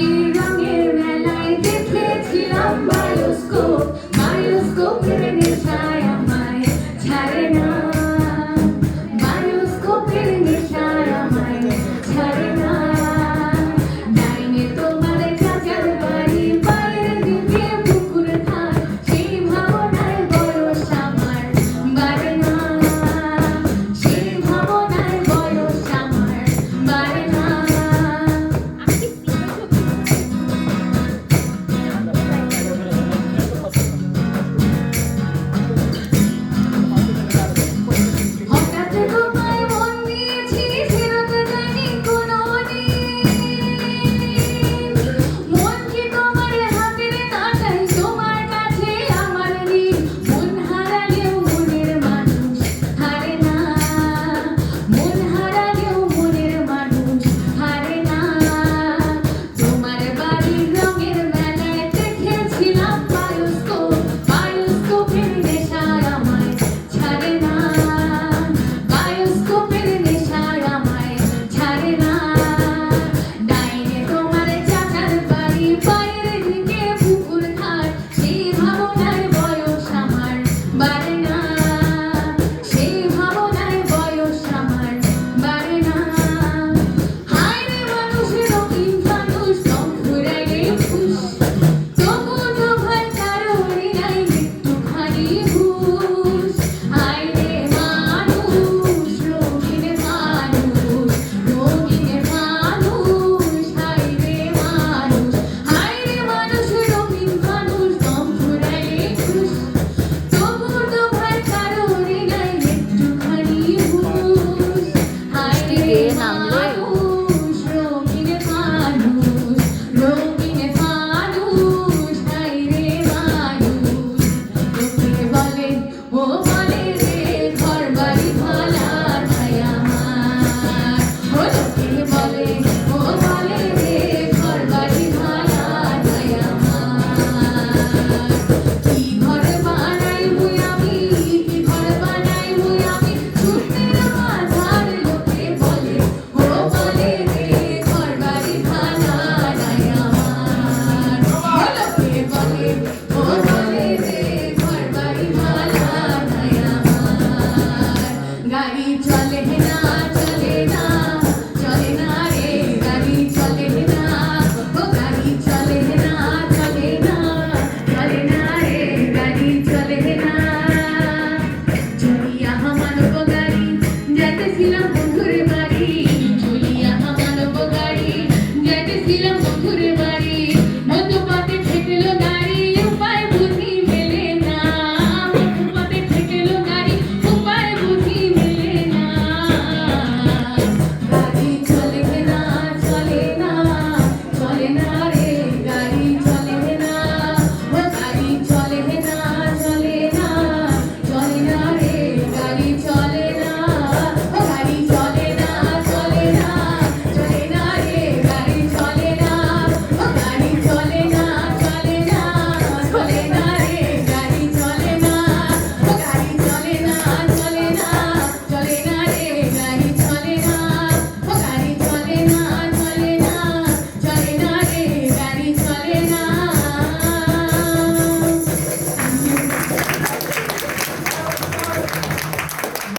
বাড়ির রঙের মেলায় দেখেছিলাম বায়োস্কোপ, বায়োস্কোপের নেশায় আমায় ছাড়ে না, বায়োস্কোপের নেশায় আমায় ছাড়ে না। ডাইনে তোমার চাচার বাড়ি, পায়ের দিকে পুকুর ধার, সেই ভাবনায় বয়স আমার বাড়ে না, সেই ভাবনায় বয়স আমার বাড়ে না। হঠাৎ তোমায় মন দিয়েছি, ফেরত যায়নি কোনোদিন। মন কি তোমার হাতের নাটাই, তোমার কাছে আমার ঋণ। মন হারালেও মনের মানুষ হারে না, মন হারালেও মনের মানুষ হারে না। তোমার বাড়ির রঙের মেলায় দেখেছিলাম বায়োস্কোপ, বায়োস্কোপের নেশায় আমায় ছাড়ে না, বায়োস্কোপের নেশায় আমায় ছাড়ে না। ডাইনে তোমার চাচার বাড়ি, পায়ের দিকে পুকুর ধার, সেই ভাবনায় বয়স আমার বাড়ে না, সেই ভাবনায় বয়স আমার বাড়ে না। হায় রে মানুষ রঙিন ফানুষ, রং ফুরাইলে ফুস, তবু তো ভয় কারোরই নাই একটুখানি হুঁশ। হায় রে মানুষ রঙিন ফানুষ, রঙিন ফানুষ, হায় রে মানুষ, হায় রে মানুষ রঙিন ফানুষ, রং ফুরাইলে ফুস, তবু তো ভয় কারোরই নাই একটুখানি হুঁশ। হায় রে মানুষ রঙিন ফানুষ, রঙিন ফানুষ, হায় রে মানুষ। লোকে বলে ও বলে রে ঘর বাড়ি ভালা নাই আমার, ও লোকে বলে ও বলে রে ঘর বাড়ি ভালা নাই আমার। কি ঘর বানাই মুই আমি, কি ঘর বানাই মুই আমি, ছুটির মাঝার লোকে বলে ও বলে রে ঘর বাড়ি ভালা নাই আমার। ও লোকে বলে ও বলে রে ঘর বাড়ি ভালা নাই আমার। গাড়ি চলে না চলে না, চলে না রে গাড়ি চলে না, ও গাড়ি চলে না চলে না, চলে না রে গাড়ি চলে না। চলিয়া মানব গাড়ি, যাইতেছিলাম বন্ধুর বাড়ি, চলিয়া মানব গাড়ি, যাইতেছিলাম বন্ধুর বাড়ি। মধ্যপথে ঠেকলো গাড়ি, উপায় বুদ্ধি মেলে না, মধ্যপথে ঠেকলো গাড়ি, উপায় বুদ্ধি মেলে না। গাড়ি চলে না চলে না, চলে না